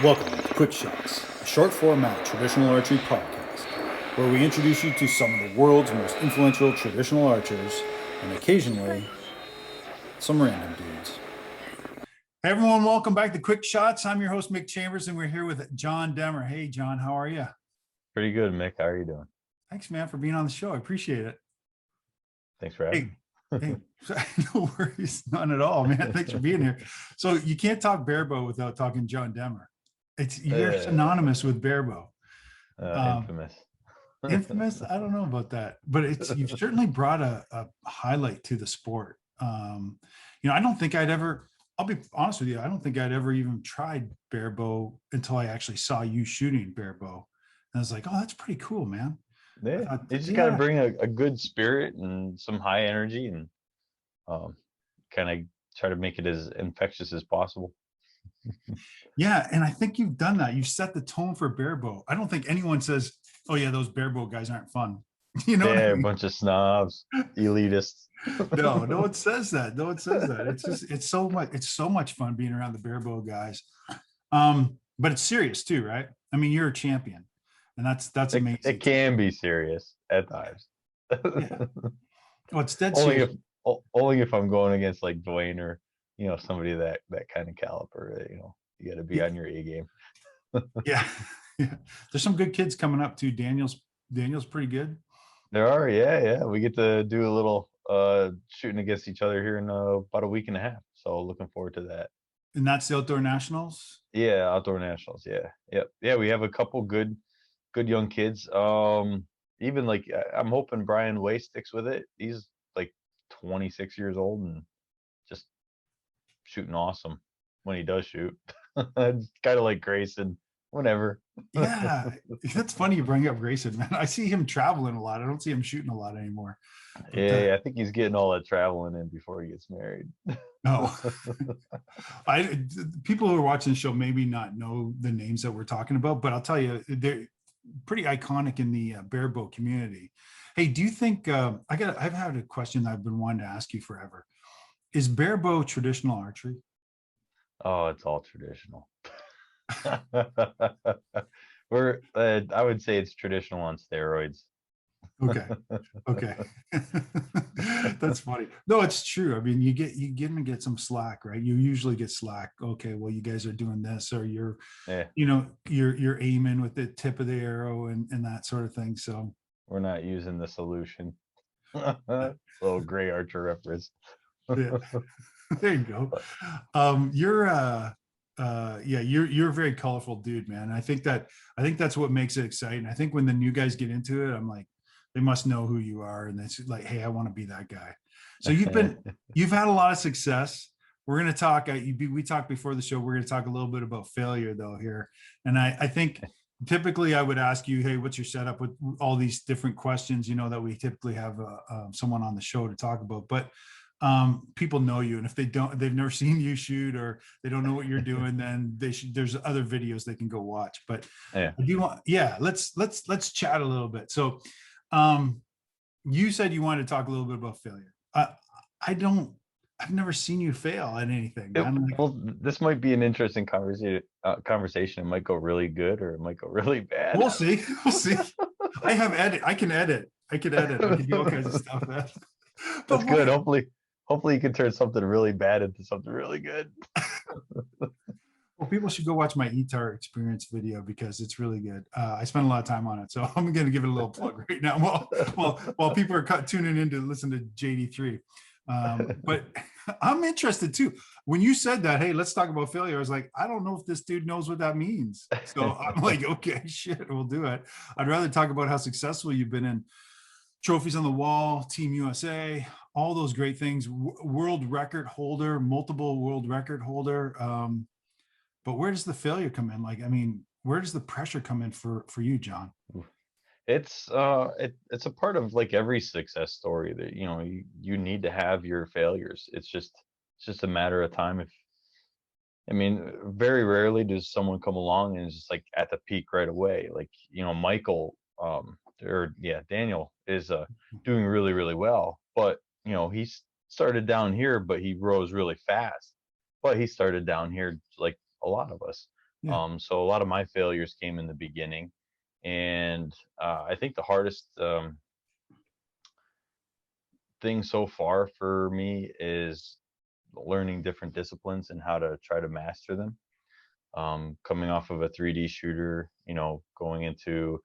Welcome to Quick Shots, a short format traditional archery podcast, where we introduce you to some of the world's most influential traditional archers, and occasionally, some random dudes. Hey everyone, welcome back to Quick Shots. I'm your host, Mick Chambers, and we're here with John Demmer. Hey John, how are you? Pretty good, Mick. How are you doing? Thanks, man, for being on the show. I appreciate it. Thanks for having me. No worries, none at all, man. Thanks for being here. So you can't talk Barebow without talking John Demmer. You're synonymous with Barebow. Infamous. Infamous? I don't know about that, but you've certainly brought a highlight to the sport. I don't think I'll be honest with you, I don't think I'd ever even tried Barebow until I actually saw you shooting Barebow. And I was like, oh, that's pretty cool, man. Yeah, you just got to bring a good spirit and some high energy and kind of try to make it as infectious as possible. Yeah, and I think you've done that. You've set the tone for Barebow. I don't think anyone says, oh yeah, those Barebow guys aren't fun. You know, yeah, I mean? A bunch of snobs, elitists. No one says that. No one says that. It's so much fun being around the Barebow guys. But it's serious too, right? I mean, you're a champion, and that's amazing. It can be serious at times. Yeah. Well, it's dead serious. Only if I'm going against like Dwayne or somebody that kind of caliber. You got to be on your A game. Yeah. There's some good kids coming up too. Daniel's pretty good. There are, yeah. We get to do a little shooting against each other here in about a week and a half. So looking forward to that. And that's the outdoor nationals? Yeah, outdoor nationals. Yeah. We have a couple good young kids. Even like I'm hoping Brian Way sticks with it. He's like 26 years old and just shooting awesome when he does shoot. It's kind of like Grayson. Whatever. Yeah, that's funny you bring up Grayson, man. I see him traveling a lot. I don't see him shooting a lot anymore. But, yeah, I think he's getting all that traveling in before he gets married. No, people who are watching the show maybe not know the names that we're talking about, but I'll tell you, they're pretty iconic in the Barebow community. Hey, do you think I've had a question that I've been wanting to ask you forever? Is Barebow traditional archery? Oh, it's all traditional. I would say it's traditional on steroids. Okay. That's funny. No, it's true. I mean, you get some slack, right? You usually get slack. Okay, well, you guys are doing this, or you're aiming with the tip of the arrow and that sort of thing. So we're not using the solution. Little gray archer reference. Yeah. There you go. You're a very colorful dude, man. I think that's what makes it exciting. I think when the new guys get into it, I'm like, they must know who you are, and it's like, hey, I want to be that guy. So you've had a lot of success. We're going to talk. We talked before the show. We're going to talk a little bit about failure though here, and I think typically I would ask you, hey, what's your setup with all these different questions? that we typically have someone on the show to talk about, but people know you, and if they've never seen you shoot or they don't know what you're doing, then there's other videos they can go watch. But let's chat a little bit. So you said you wanted to talk a little bit about failure. I've never seen you fail at anything. Well, this might be an interesting conversation. It might go really good or it might go really bad. We'll see. I can edit. I can do all kinds of stuff, man. That's good. Hopefully you can turn something really bad into something really good. Well, people should go watch my ETAR experience video because it's really good. I spent a lot of time on it, so I'm going to give it a little plug right now while people are tuning in to listen to JD3. But I'm interested too. When you said that, hey, let's talk about failure, I was like, I don't know if this dude knows what that means. So I'm like, okay, shit, we'll do it. I'd rather talk about how successful you've been in trophies on the wall, Team USA, all those great things, world record holder, multiple world record holder. But where does the failure come in? Like, I mean, where does the pressure come in for you, John? It's a part of like every success story that you need to have your failures. It's just a matter of time. Very rarely does someone come along and is just like at the peak right away. Like Michael Daniel is doing really, really well, but he started down here, but he rose really fast. But he started down here like a lot of us. Yeah. So a lot of my failures came in the beginning, and I think the hardest thing so far for me is learning different disciplines and how to try to master them. Coming off of a 3D shooter, going into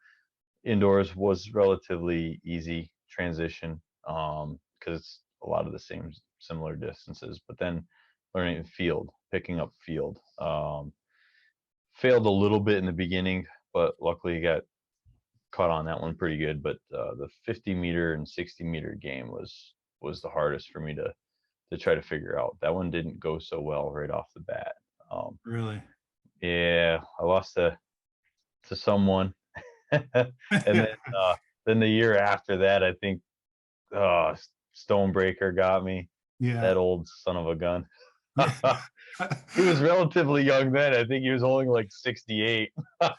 indoors was relatively easy transition, because it's a lot of the same similar distances. But then learning field, picking up field, failed a little bit in the beginning, but luckily got caught on that one pretty good. But the 50-meter and 60-meter game was the hardest for me to try to figure out. That one didn't go so well right off the bat. Um, Really. yeah, I lost to someone, and Yeah. then the year after that, I think Stonebreaker got me. Yeah. That old son of a gun. Yeah. He was relatively young then. I think he was only like 68. But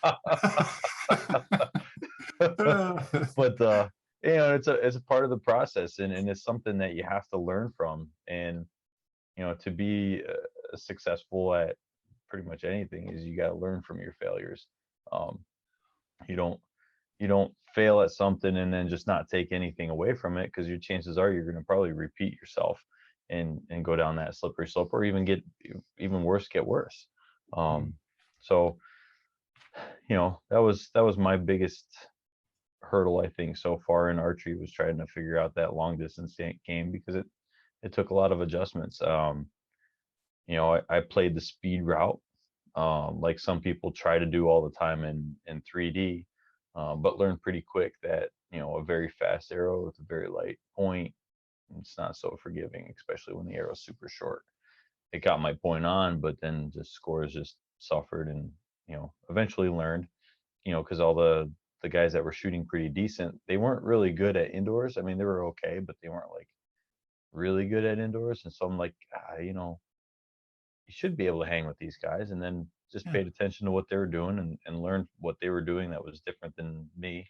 it's a part of the process, and it's something that you have to learn from. And to be successful at pretty much anything is you got to learn from your failures. Um, you don't you don't fail at something and then just not take anything away from it, because your chances are you're going to probably repeat yourself and go down that slippery slope, or even get even worse, get worse. Mm. So that was my biggest hurdle, I think, so far in archery, was trying to figure out that long distance game, because it took a lot of adjustments. I played the speed route, like some people try to do all the time in 3D, but learned pretty quick that a very fast arrow with a very light point, it's not so forgiving, especially when the arrow's super short. It got my point on, but then just scores just suffered, and eventually learned, because all the guys that were shooting pretty decent, they weren't really good at indoors. I mean, they were okay, but they weren't like really good at indoors. And so I'm like, you should be able to hang with these guys. And then just Yeah. paid attention to what they were doing, and learned what they were doing that was different than me.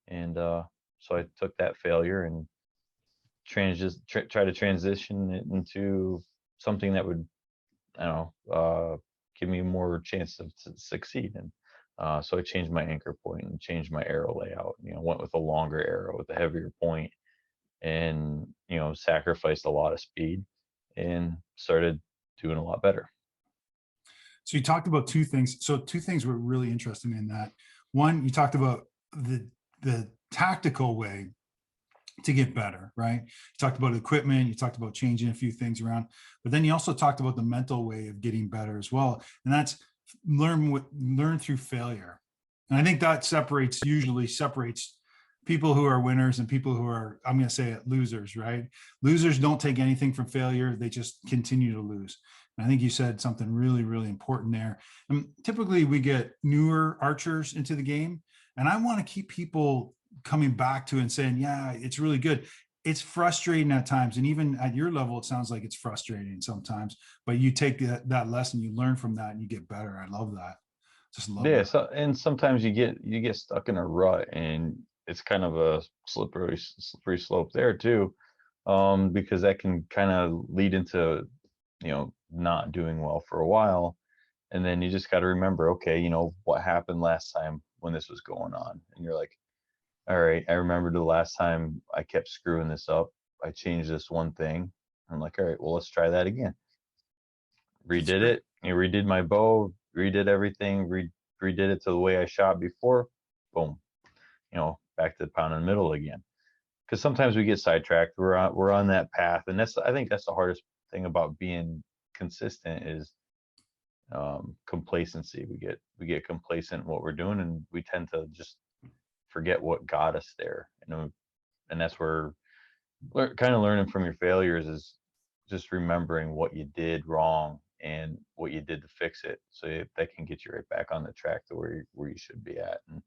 And so I took that failure and try to transition it into something that would, I don't know, give me more chance to succeed. And so I changed my anchor point and changed my arrow layout. Went with a longer arrow with a heavier point, and sacrificed a lot of speed, and started doing a lot better. So you talked about two things. So two things were really interesting in that. One, you talked about the tactical way to get better, right? You talked about equipment, you talked about changing a few things around, but then you also talked about the mental way of getting better as well. And that's learn through failure. And I think that usually separates people who are winners and people who are, I'm going to say it, losers, right? Losers don't take anything from failure. They just continue to lose. And I think you said something really, really important there. And typically we get newer archers into the game, and I want to keep people coming back to it and saying, yeah, it's really good. It's frustrating at times. And even at your level, it sounds like it's frustrating sometimes, but you take that lesson, you learn from that, and you get better. I love that. Just love Yeah. that. So, and sometimes you get stuck in a rut, and it's kind of a slippery slope there too, because that can kind of lead into not doing well for a while. And then you just got to remember, okay, what happened last time when this was going on, and you're like, all right, I remember the last time I kept screwing this up. I changed this one thing. I'm like, all right, well, let's try that again. That's Redid great. it. Redid my bow, redid everything, redid it to the way I shot before. Boom. Back to the pound in the middle again. Because sometimes we get sidetracked. We're on that path, and I think that's the hardest thing about being consistent is complacency. We get complacent in what we're doing, and we tend to just forget what got us there. And that's where kind of learning from your failures is just remembering what you did wrong and what you did to fix it, so that can get you right back on the track to where you should be at. And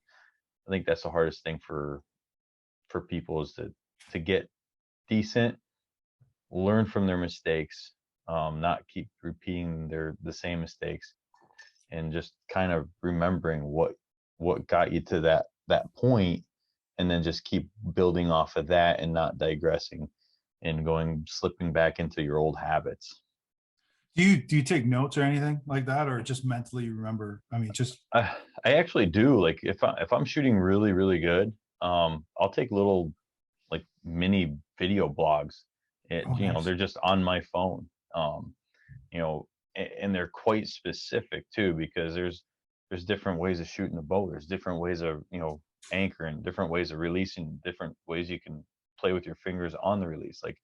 I think that's the hardest thing for people, is to get decent, learn from their mistakes, not keep repeating the same mistakes, and just kind of remembering what got you to that point, and then just keep building off of that, and not digressing and slipping back into your old habits. Do you take notes or anything like that, or just mentally remember? I mean, just I actually do. Like if I'm shooting really, really good, I'll take little like mini video blogs. oh, nice. They're just on my phone. You know, and they're quite specific too, because there's different ways of shooting a bow. There's different ways of, anchoring, different ways of releasing, different ways you can play with your fingers on the release, like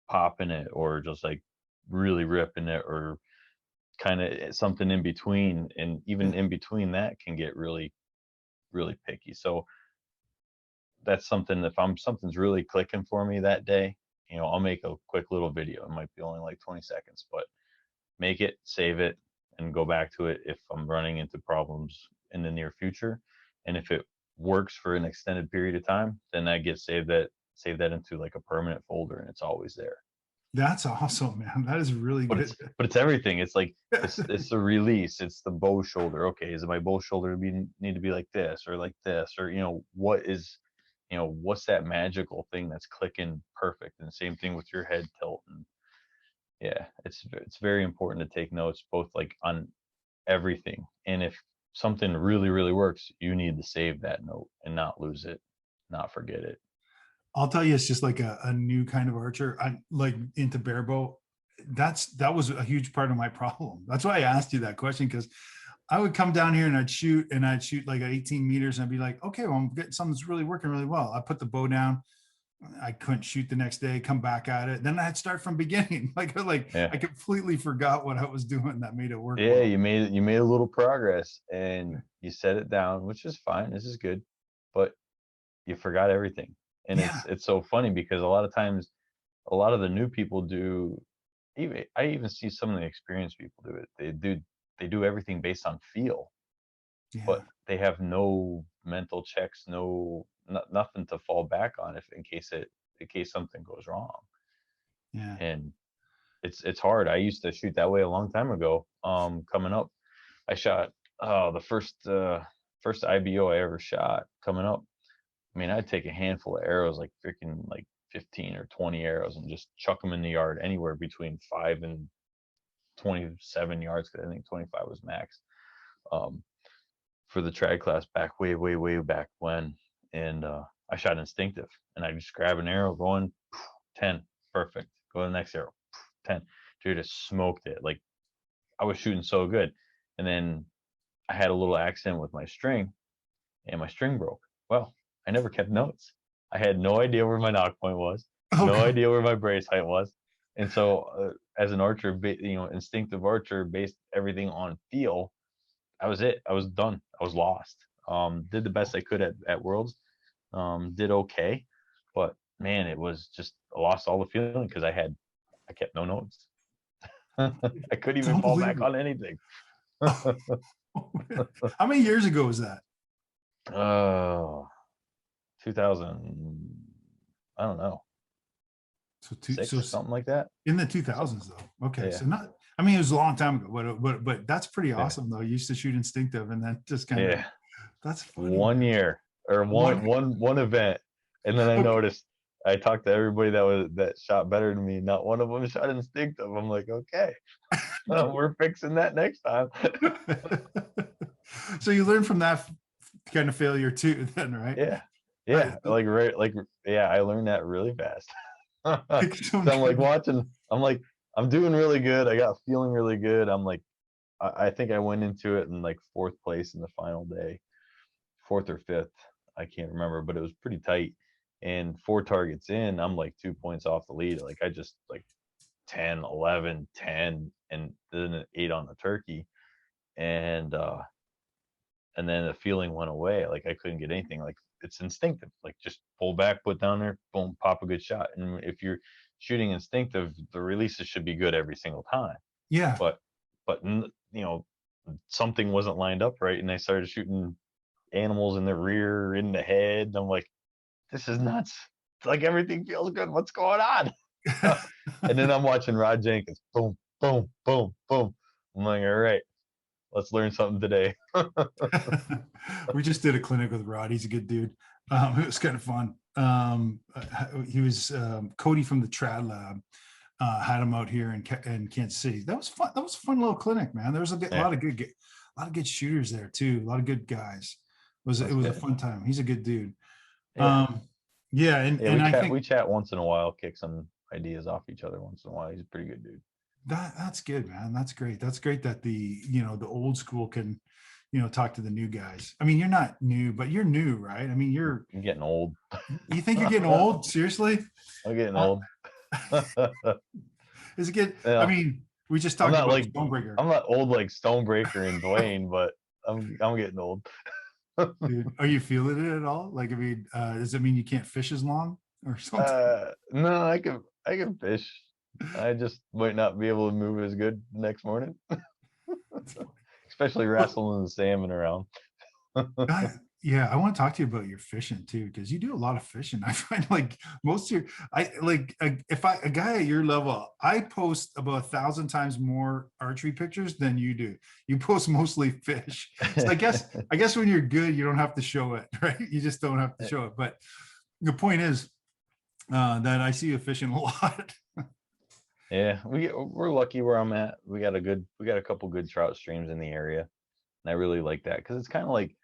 popping it or just like really ripping it or kind of something in between. And even Yeah, in between that can get really, really picky. So that's something, if something's really clicking for me that day, I'll make a quick little video. It might be only like 20 seconds, but make it, save it, and go back to it if I'm running into problems in the near future. And if it works for an extended period of time, then I get save that into like a permanent folder, and it's always there. that's awesome, man. That is really But good. it's everything. It's like it's the release, it's the bow shoulder. Okay, is it my bow shoulder need to be like this or like this, or what's that magical thing that's clicking perfect? And same thing with your head tilt. And yeah, it's very important to take notes, both like on everything. And if something really, really works, you need to save that note and not lose it, not forget it. I'll tell you, it's just like a new kind of archer. I'm like into barebow. That was a huge part of my problem. That's why I asked you that question, because I would come down here and I'd shoot like at 18 meters and I'd be like, okay, well, I'm getting something that's really working really well. I put the bow down. I couldn't shoot the next day, come back at it. Then I'd start from beginning. Like Yeah. I completely forgot what I was doing that made it work Yeah, well. you made a little progress and you set it down, which is fine. This is good. But you forgot everything. And Yeah. it's so funny because a lot of times a lot of the new people do, even I even see some of the experienced people do it. They do everything based on feel, Yeah. but they have no mental checks, nothing to fall back on if in case something goes wrong. Yeah. And it's hard. I used to shoot that way a long time ago. Coming up, I shot the first IBO I ever shot coming up. I mean, I'd take a handful of arrows, like freaking like 15 or 20 arrows, and just chuck them in the yard anywhere between 5 and 27 yards, because I think 25 was max. Um, for the trad class back way, way, way back when. And I shot instinctive, and I just grab an arrow going 10, perfect. Go to the next arrow, 10. Dude, just smoked it. Like I was shooting so good. And then I had a little accident with my string, and my string broke. Well, I never kept notes. I had no idea where my knock point was, no Okay. idea where my brace height was. And so, as an archer, instinctive archer, based everything on feel, that was it. I was done. I was lost. Did the best I could at Worlds. Did okay, but man, it was just, I lost all the feeling because I kept no notes. I couldn't even Don't fall believe back it. on anything. How many years ago was that? Oh, 2000, I don't know, So 6, something like that. in the So 2000s though. Okay. yeah, So not, I mean, it was a long time ago, but that's pretty yeah, awesome though. You used to shoot instinctive and then just kind of, yeah. that's funny, One man. year or One. one event, and then I Okay. noticed. I talked to everybody that shot better than me. Not one of them shot instinctive. I'm like, okay, we're fixing that next time. So you learn from that kind of failure too, then, right? Yeah, I, yeah, like right, like yeah. I learned that really fast. like So I'm like watching. I'm like, I'm doing really good. I got feeling really good. I'm like, I think I went into it in like fourth place in the final day, fourth or fifth. I can't remember, but it was pretty tight. And 4 targets in, I'm like 2 points off the lead. Like I just like 10, 11, 10, and then an 8 on the turkey. And then the feeling went away. Like I couldn't get anything. Like it's instinctive. Like just pull back, put down there, boom, pop a good shot. And if you're shooting instinctive, the releases should be good every single time. yeah. But something wasn't lined up right, and I started shooting animals in the rear, in the head. And I'm like, this is nuts. Like everything feels good. What's going on? And then I'm watching Rod Jenkins. Boom, boom, boom, boom. I'm like, all right, let's learn something today. We just did a clinic with Rod. He's a good dude. It was kind of fun. He was Cody from the Trad Lab. had them out here in Kansas City. That was fun. That was a fun little clinic, man. There was a Yeah, lot of good shooters there too. A lot of good guys. It that's was a good. fun time. He's a good dude. Yeah, Um, yeah, yeah. and I think We chat once in a while, kick some ideas off each other once in a while. He's a pretty good dude. that's good, man. That's great. That's great that the old school can, talk to the new guys. I mean, you're not new, but you're new, right? I mean, I'm getting old. you think you're getting old? Seriously? I'm getting Uh, old. Is it good? I Yeah, mean, we just I'm talked not about like Stonebreaker. I'm not old like Stonebreaker and Dwayne, but I'm getting old. Dude, are you feeling it at all? Like, I mean, does it mean you can't fish as long or something? No, I can fish. I just might not be able to move as good next morning, That's funny. especially Well, wrestling the salmon around. yeah, I want to talk to you about your fishing too, because you do a lot of fishing. I find like most of your, I like if a guy at your level, I post about 1,000 times more archery pictures than you do. You post mostly fish. So I guess when you're good, you don't have to show it, right? You just don't have to show it. But the point is that I see you fishing a lot. Yeah, we're lucky where I'm at. We got a couple good trout streams in the area, and I really like that because it's kind of like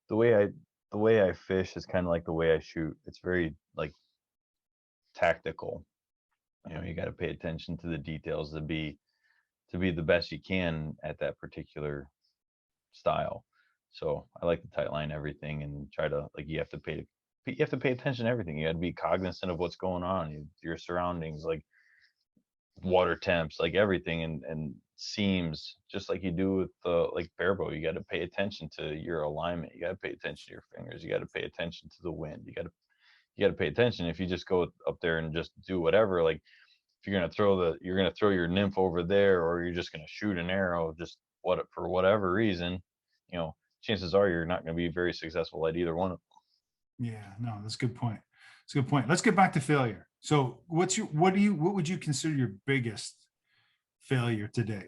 the way I the way I fish is kind of like the way I shoot. It's very like tactical. You know, you got to pay attention to the details to be the best you can at that particular style. So I like to tight line everything and try to like you have to pay attention to everything. You got to be cognizant of what's going on, your surroundings, like water temps, like everything, and seams, just like you do with the like barebow. You got to pay attention to your alignment. You got to pay attention to your fingers. You got to pay attention to the wind. You got to pay attention. If you just go up there and just do whatever, like if you're gonna throw your nymph over there, or you're just gonna shoot an arrow, just what for whatever reason, you know, chances are you're not gonna be very successful at either one of Yeah, no, that's a good point. It's a good point. Let's get back to failure. So what would you consider your biggest failure today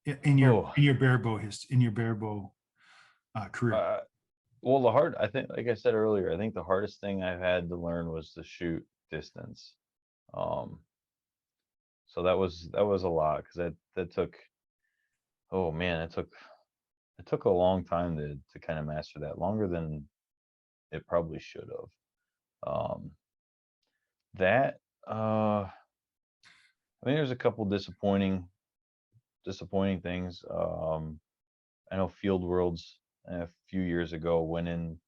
in them. Oh, in your barebow career? uh, well, the hard, I think, like I said earlier, I think the hardest thing I've had to learn was to shoot distance. Um, so that was a lot because that took, oh man, it took a long time to kind of master that, longer than it probably should have. That I mean, there's a couple disappointing things. I know Field Worlds a few years ago went in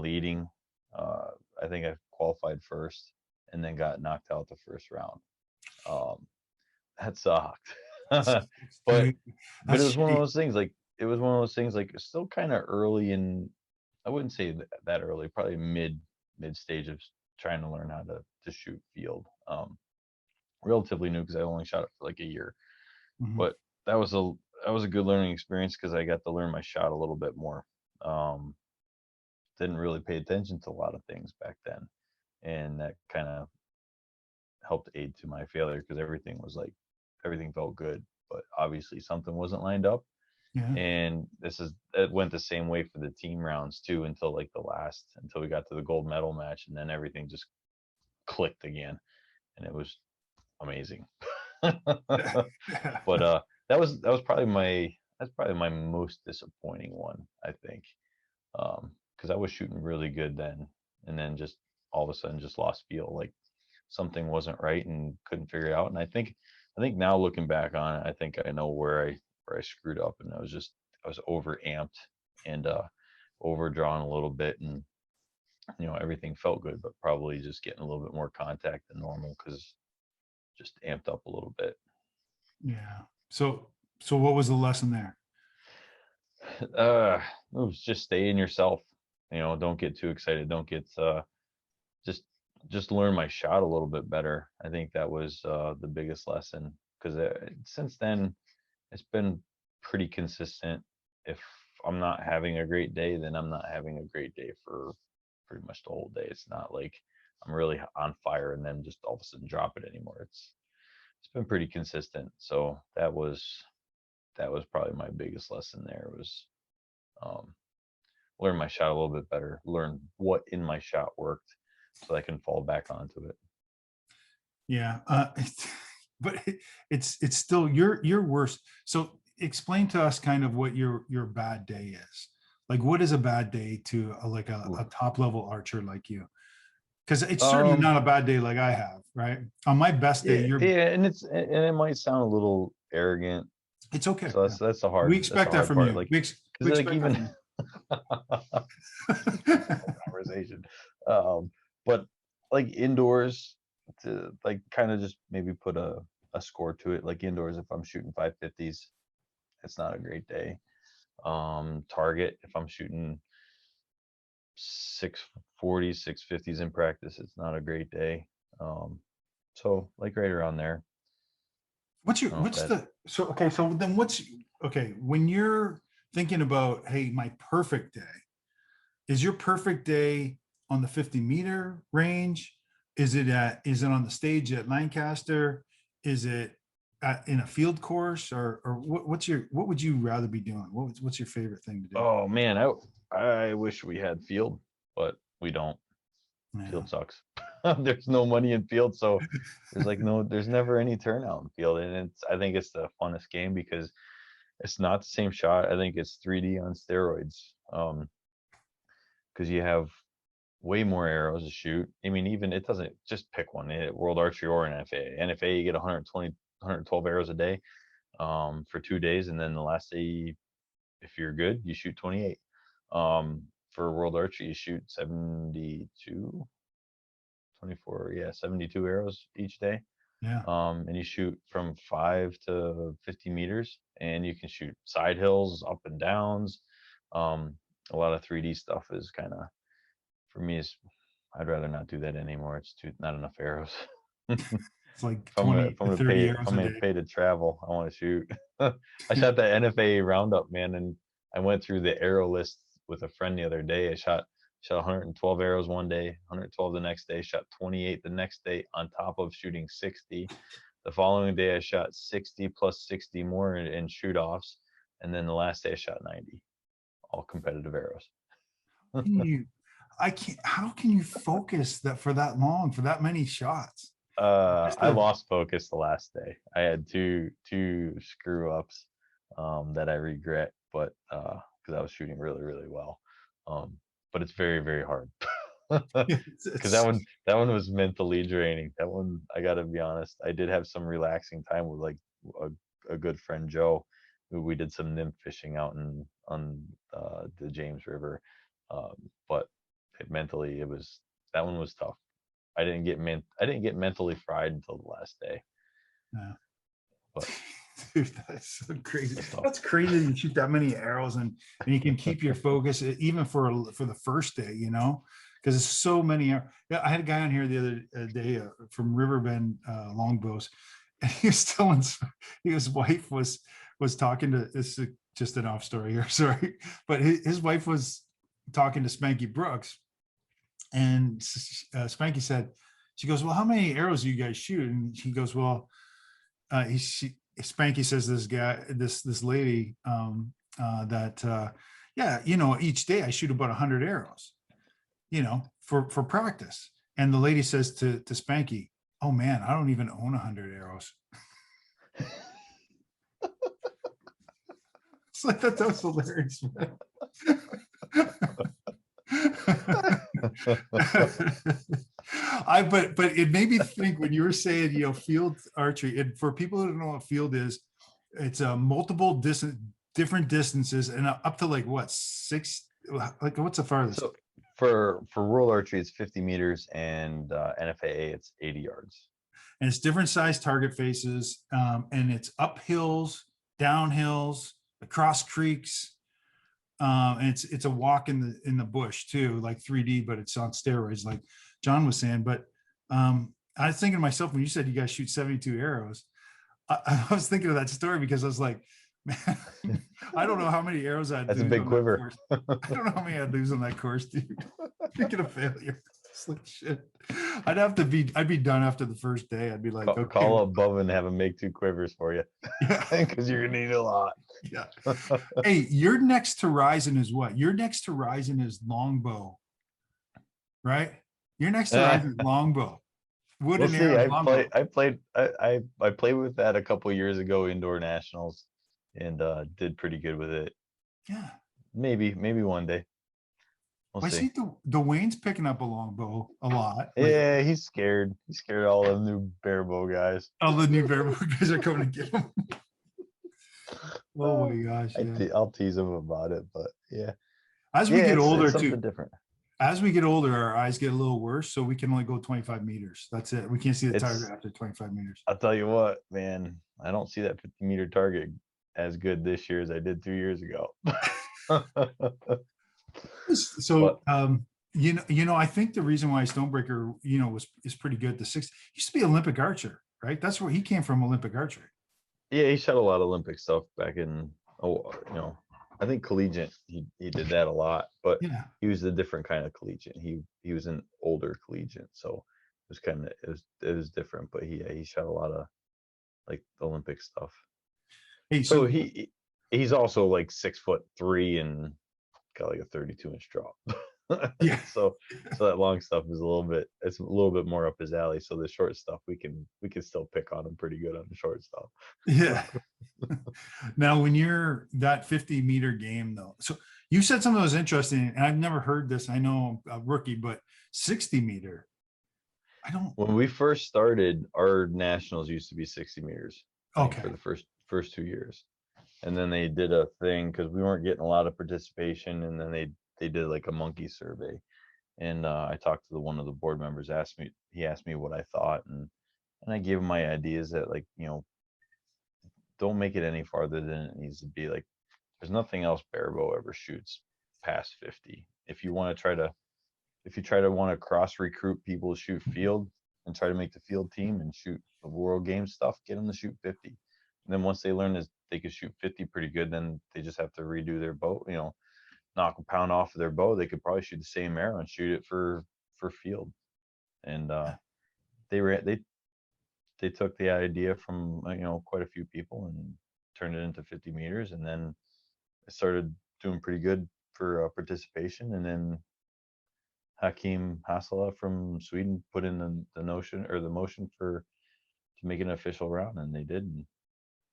leading. Uh, I think I qualified first and then got knocked out the first round. Um, that sucked. but Dude, it that's was one of shitty. those things like it was one of those things like still kind of early in, I wouldn't say that early, probably mid stage of trying to learn how to shoot field. Relatively new because I only shot it for like a year, Mhm. but that was a that was a good learning experience because I got to learn my shot a little bit more. Um, didn't really pay attention to a lot of things back then, and that kind of helped aid to my failure because everything felt good, but obviously something wasn't lined up. Yeah. And it went the same way for the team rounds too until like until we got to the gold medal match, and then everything just clicked again, and it was amazing. But that's probably my most disappointing one, I think, because I was shooting really good then, and then just all of a sudden just lost feel, like something wasn't right and couldn't figure it out. And I think now looking back on it, I think I know where I screwed up, and I was over amped and overdrawn a little bit, and everything felt good, but probably just getting a little bit more contact than normal because just amped up a little bit. Yeah. So what was the lesson there? uh it was just stay in yourself, don't get too excited, don't get just just learn my shot a little bit better. I think that was the biggest lesson because since then it's been pretty consistent. If I'm not having a great day, then I'm not having a great day for pretty much the whole day. It's not like I'm really on fire and then just all of a sudden drop it anymore. It's been pretty consistent. So that was probably my biggest lesson there, was um, learn my shot a little bit better, learn what in my shot worked so I can fall back onto it. Yeah. But it's still your worst. So explain to us kind of what your bad day is. Like, what is a bad day to like Ooh. a top level archer like you? Because it's certainly Um, not a bad day like I have, right? On my best day, yeah, yeah, and it might sound a little arrogant. it's okay. So Yeah. We that's the expect that hard from part. you. Like, We because like expect that even from you. conversation. Um, but like indoors, to like kind of just maybe put a score to it. Like indoors, if I'm shooting 550s, it's not a great day. Target, if I'm shooting 640s, 650s in practice, it's not a great day. Um, so like right around there. I don't know if What's that. the so okay, so then what's okay when you're thinking about, hey, my perfect day, is your perfect day on the 50-meter range? Is it on the stage at Lancaster? Is it in a field course, or what would you rather be doing? What's your favorite thing to do? Oh man, I wish we had field, but we don't. Yeah. Field sucks. There's no money in field, so there's never any turnout in field, and I think it's the funnest game because it's not the same shot. I think it's 3D on steroids. Because you have way more arrows to shoot. I mean, even it doesn't just pick one. World Archery or NFA. NFA, you get 120, 112 arrows a day, for 2 days, and then the last day, if you're good, you shoot 28. For World Archery, you shoot 72, 24, yeah, 72 arrows each day. Yeah. And you shoot from 5 to 50 meters, and you can shoot side hills, up and downs. Um, a lot of 3D stuff is kind of, for me, is I'd rather not do that anymore. It's too not enough arrows. It's like If 20 I'm to gonna pay 30 if arrows I'm a gonna day. pay to travel, I want to shoot. I shot that NFA roundup, man, and I went through the arrow list with a friend the other day. I shot 112 arrows one day, 112 the next day, shot 28 the next day on top of shooting 60. The following day I shot 60 plus 60 more in shoot offs, and then the last day I shot 90, all competitive arrows. Can you I can't how can you focus that for that long, for that many shots? Just I a lost focus the last day. I had two screw ups, that I regret, but because I was shooting really really well. Um, but it's very very hard. Because it's that one was mentally draining. That one, I gotta be honest, I did have some relaxing time with like a good friend Joe, who we did some nymph fishing out in on the James River. But mentally, it was that one was tough. I didn't get mentally fried until the last day. yeah. But Dude, that's so crazy. it's tough. That's crazy that you shoot that many arrows and you can keep your focus even for the first day, because it's so many. Yeah, I had a guy on here the other day from Riverbend Longbows, and he was telling his wife was talking to this is just an off story here, sorry, but his wife was talking to Spanky Brooks, and Spanky said, she goes, well, how many arrows do you guys shoot? And he goes, well, Spanky says this lady that yeah, each day I shoot about 100 arrows, for practice. And the lady says to Spanky, oh man, I don't even own 100 arrows. It's like that was hilarious, man. But it made me think when you were saying, field archery, and for people who don't know what field is, it's a multiple different distances and up to like what, six, like what's the farthest? So for rural archery, it's 50 meters, and NFAA it's 80 yards. And it's different size target faces, and it's up hills, down hills, across creeks. And it's a walk in the bush too, like 3D, but it's on steroids, like John was saying. But I was thinking to myself, when you said you guys shoot 72 arrows, I was thinking of that story because I was like, man, I don't know how many arrows I'd That's a lose big on that quiver. course. I don't know how many I'd lose on that course, dude. Thinking of failure. It's like shit. I'd be done after the first day. I'd be like, okay, Call up Bubba and have him make 2 quivers for you, yeah, because you're gonna need a lot. yeah. Hey, your next horizon is what? Your next horizon is longbow, right? Your next horizon is longbow. Wood We'll and see. arrows longbow. I played with that a couple years ago, indoor nationals, and did pretty good with it. Yeah. Maybe one day. We'll I see. see the Wayne's picking up a longbow a lot. Yeah, he's scared. He's scared of all them new barebow guys. All the new Barebow guys are coming to get him. Oh my gosh, yeah. I'll tease him about it, but yeah. As we get older it's something too, different. as we get older, our eyes get a little worse, so we can only go 25 meters. That's it. We can't see the target after 25 meters. I'll tell you what, man, I don't see that 50-meter target as good this year as I did 2 years ago. So, I think the reason why Stonebreaker, is pretty good. The six used to be Olympic archer, right? That's where he came from, Olympic archery. Yeah, he shot a lot of Olympic stuff back in, I think collegiate. He did that a lot, but Yeah. he was a different kind of collegiate. He was an older collegiate, so it was different. But he shot a lot of like Olympic stuff. Hey, So he's also like 6'3" and got like a 32-inch drop. Yeah. So that long stuff is it's a little bit more up his alley. So the short stuff we can still pick on him pretty good on the short stuff. Yeah. Now, when you're that 50-meter game though, so you said something that was interesting, and I've never heard this. I know I'm a rookie, but 60-meter. I don't. When we first started, our nationals used to be 60 meters. Okay. For the first 2 years, and then they did a thing because we weren't getting a lot of participation, and then they did like a monkey survey, and I talked to one of the board members. He asked me what I thought, and I gave him my ideas that, like, don't make it any farther than it needs to be. Like, there's nothing else Barebow ever shoots past 50. If you want to cross recruit people to shoot field and try to make the field team and shoot the world game stuff, get them to shoot 50. And then once they learn that they can shoot 50 pretty good, then they just have to redo their bow, knock a pound off of their bow. They could probably shoot the same arrow and shoot it for field. And they took the idea from quite a few people and turned it into 50 meters, and then it started doing pretty good for participation. And then Hakeem Hassela from Sweden put in the motion to make an official round, and they did, and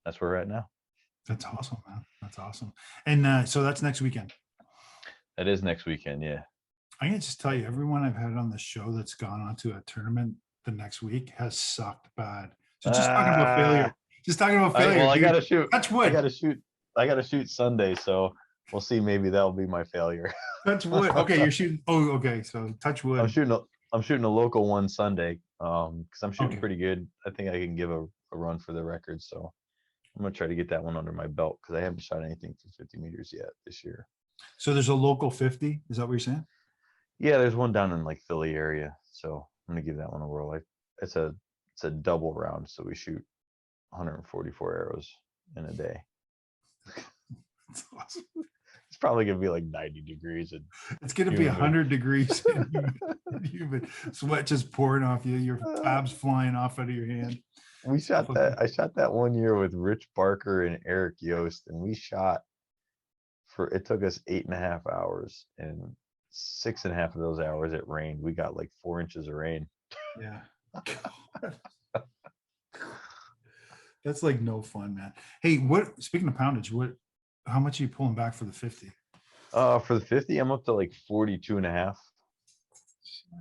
that's where we're at now. That's awesome, man. That's awesome. And so that's next weekend. That is next weekend, yeah. I can just tell you, everyone I've had on the show that's gone on to a tournament the next week has sucked bad. So just talking about failure. Just talking about failure. I gotta shoot. Touch wood. I gotta shoot Sunday, so we'll see. Maybe that'll be my failure. Touch wood. Okay, you're shooting. Oh, okay. So touch wood. I'm shooting a local one Sunday. Because I'm shooting pretty good. I think I can give a run for the record. So I'm gonna try to get that one under my belt, because I haven't shot anything for 50 meters yet this year. So there's a local 50. Is that what you're saying? Yeah, there's one down in like Philly area. So I'm gonna give that one a whirl. It's a double round, so we shoot 144 arrows in a day. That's awesome. It's probably gonna be like 90 degrees. And it's gonna be 100 degrees. Humid. Sweat just pouring off you. Your tabs flying off out of your hand. I shot that one year with Rich Barker and Eric Yost, and we shot it took us 8.5 hours, and 6.5 of those hours it rained. We got like 4 inches of rain. Yeah. That's like no fun, man. Hey, speaking of poundage, how much are you pulling back for the 50? For the 50, I'm up to like 42.5.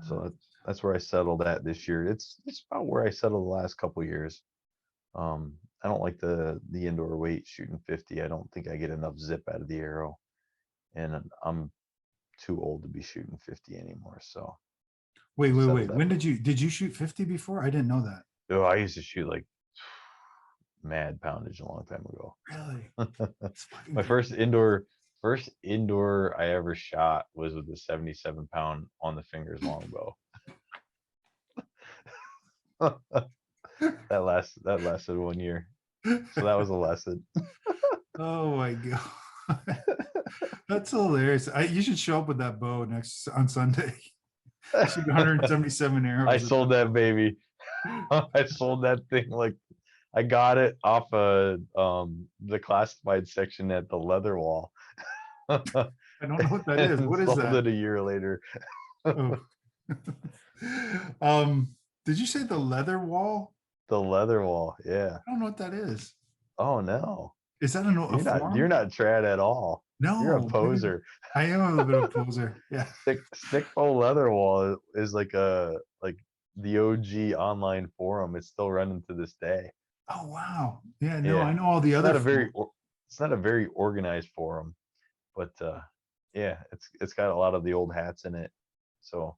So that's where I settled at this year. It's about where I settled the last couple of years. I don't like the indoor weight shooting 50. I don't think I get enough zip out of the arrow, and I'm too old to be shooting 50 anymore. So wait. When did you shoot 50 before? I didn't know that. Oh, I used to shoot like mad poundage a long time ago. Really? My first indoor I ever shot was with a 77-pound on the fingers longbow. that lasted 1 year, so that was a lesson. Oh my god, that's hilarious. You should show up with that bow on Sunday. Shoot 177 arrows. I sold that baby. I sold that thing like I got it off of the classified section at the leather wall. I don't know what that is. What is that? Sold it a year later. Oh. Did you say the leather wall? The leather wall. Yeah. I don't know what that is. Oh no. Is that a You're forum? not trad at all. You're a No, maybe poser. I am a little bit of a poser. Yeah. Stick faux leather wall is like the OG online forum. It's still running to this day. Oh wow. Yeah. No, I Yeah. know all the other. It's not a very organized forum, but yeah, it's got a lot of the old hats in it. So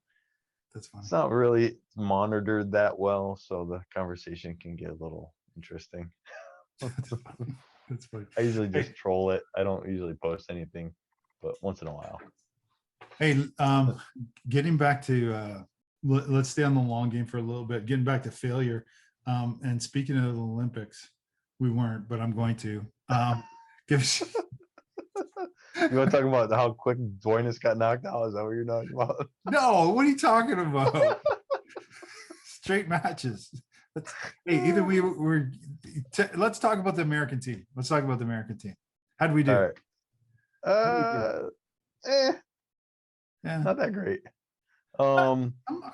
That's funny. it's not really monitored that well, so the conversation can get a little interesting. That's funny. That's funny. I usually Hey, just troll it. I don't usually post anything, but once in a while. hey, getting back to let's stay on the long game for a little bit. Getting back to failure, and speaking of the Olympics, we weren't, but I'm going to give. You want to talk about how quick Dvoinis got knocked out? Is that what you're talking about? No, what are you talking about? Straight matches. Hey, either let's talk about the American team. Let's talk about the American team. How do we do? All right. Yeah, Not that great. I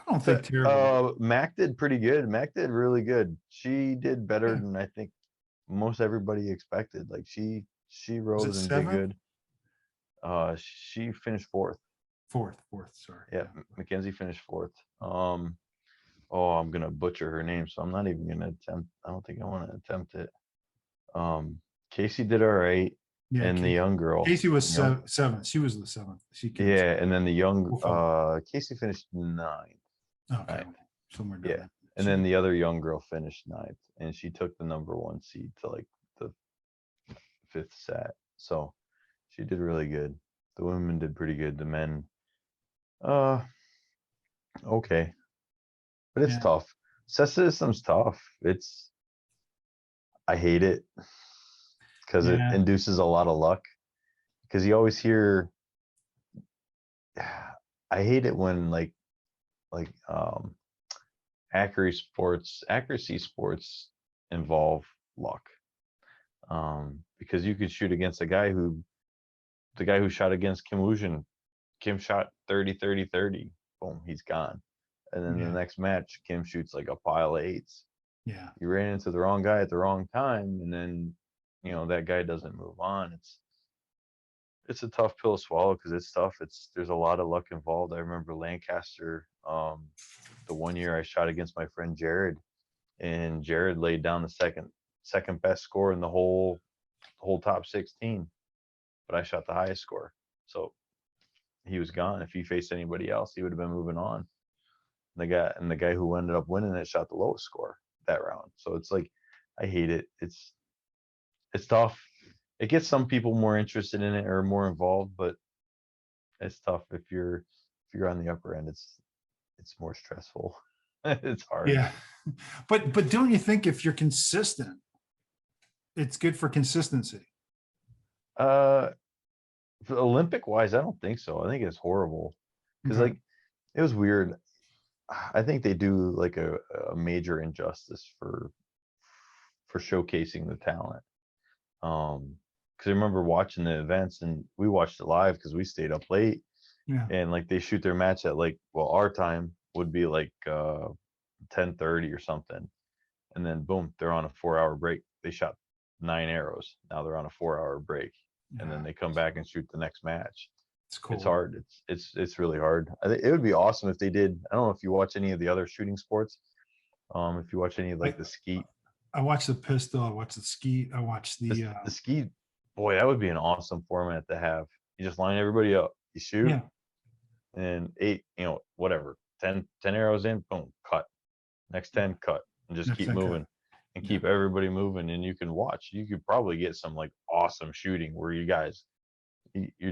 don't think terrible. Mac did pretty good. Mac did really good. She did better Yeah. than I think most everybody expected. Like she Was it rose and did 7th? good. She finished fourth. Fourth. Sorry. Yeah, Mackenzie finished fourth. I'm gonna butcher her name, so I'm not even gonna attempt. I don't think I want to attempt it. Casey did all right, Yeah, and the young girl. Casey was seventh. She was the 7th. Yeah, and then the young Casey finished 9th. Okay, ninth. somewhere down Yeah, there. and then the other young girl finished 9th, and she took the number 1 seed to like the 5th set. So she did really good. The women did pretty good. The men, okay, but it's tough. Set system's tough. I hate it because it induces a lot of luck. Because you always hear, I hate it when like accuracy sports involve luck. Because you could shoot against the guy who shot against Kim Woo-jin. Kim shot 30-30-30. Boom, he's gone. And then the next match, Kim shoots like a pile of 8s. Yeah. You ran into the wrong guy at the wrong time, and then that guy doesn't move on. It's a tough pill to swallow because it's tough. There's a lot of luck involved. I remember Lancaster, the one year I shot against my friend Jared, and Jared laid down the second best score in the whole top 16, but I shot the highest score. So he was gone. If he faced anybody else, he would have been moving on. The guy who ended up winning it shot the lowest score that round. So it's like, I hate it. It's tough. It gets some people more interested in it or more involved, but it's tough if you're on the upper end. It's more stressful. It's hard. Yeah, but don't you think if you're consistent, it's good for consistency? Olympic wise, I don't think so. I think it's horrible because like it was weird. I think they do like a major injustice for showcasing the talent. Because I remember watching the events, and we watched it live because we stayed up late. Yeah. And like they shoot their match at like, well, our time would be like 10:30 or something, and then boom, they're on a 4-hour break. They shot 9 arrows. Now they're on a 4-hour break, and then they come back and shoot the next match. It's cool. It's hard. It's really hard. I think it would be awesome if they did. I don't know if you watch any of the other shooting sports. If you watch any of like the skeet. I watched the pistol. I watched the skeet. I watched the skeet. Boy, that would be an awesome format to have. You just line everybody up. You shoot, and 8, whatever, 10 arrows in, boom, cut. Next 10, cut, and just keep moving, and keep everybody moving. And you can watch. You could probably get some like awesome shooting where you're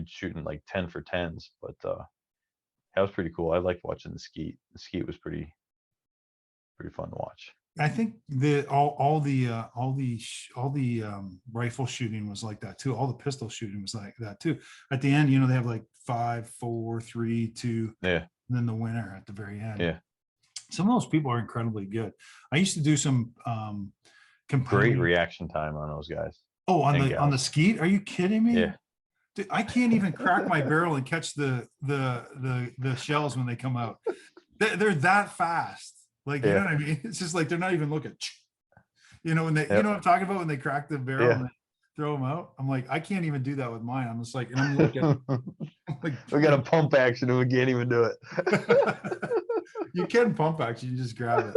shooting like 10 for 10s, but that was pretty cool. I liked watching the skeet. The skeet was pretty fun to watch. I think all the rifle shooting was like that too. All the pistol shooting was like that too. At the end, they have like 5, 4, 3, 2, and then the winner at the very end. Yeah, some of those people are incredibly good. I used to do some great reaction time on those guys. Oh, on the skeet? Are you kidding me? Yeah. Dude, I can't even crack my barrel and catch the shells when they come out. They're that fast. Like, you know Yeah. what I mean? It's just like they're not even looking. You know, when they, you Yep. know what I'm talking about, when they crack the barrel and Yeah. they throw them out. I'm like, I can't even do that with mine. I'm just like, and I'm looking, I'm like, We got a pump action and we can't even do it. you can pump action, you just grab it.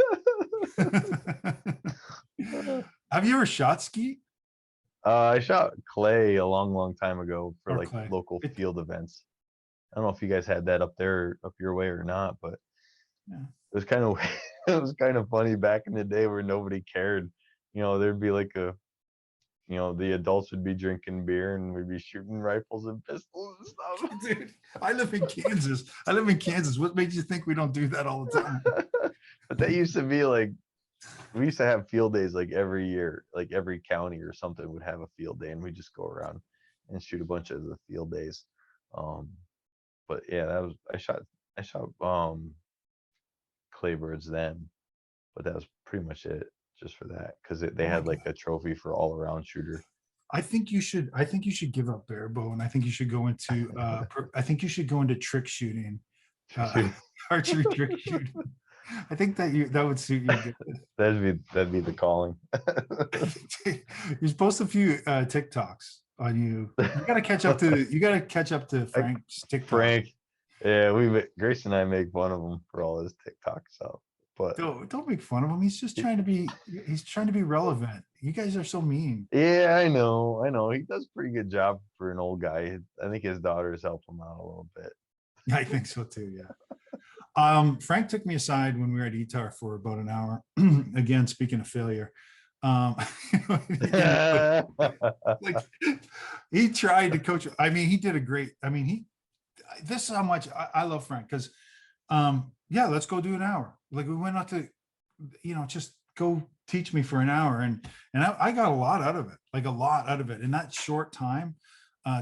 Have you ever shot ski I shot clay a long time ago for or like clay? local field events. I don't know if you guys had that up there, up your way or not, but Yeah. it was kind of it was kind of funny back in the day where nobody cared. You know, there'd be like a, you know, the adults would be drinking beer and we'd be shooting rifles and pistols and stuff. Dude, I live in Kansas. I live in Kansas. What makes you think we don't do that all the time? But that used to be like, we used to have field days like every year, like every county or something would have a field day and we just go around and shoot a bunch of the field days. Um, but yeah, that was, I shot claybirds then, but that was pretty much it just for that, because they Oh my had God. like a trophy for all around shooter. I think you should. I think you should give up barebow, and I think you should go into. I think you should go into trick shooting, uh, archery trick shooting. I think that would suit you good. That'd be the calling. You post a few TikToks on you. You got to catch up to. You got to catch up to Frank's TikTok. Frank, yeah, Grace and I make fun of him for all his TikTok stuff, but Don't make fun of him. He's just trying to be. He's trying to be relevant. You guys are so mean. yeah, I know. He does a pretty good job for an old guy. I think his daughters help him out a little bit. I think so too. Yeah. Frank took me aside when we were at ETAR for about an hour. Again, speaking of failure, again, like, he tried to coach. I mean, he did a great. I mean, this is how much I love Frank, because, yeah, let's go do an hour. Like, we went out to, just go teach me for an hour, and I got a lot out of it, like a lot out of it in that short time.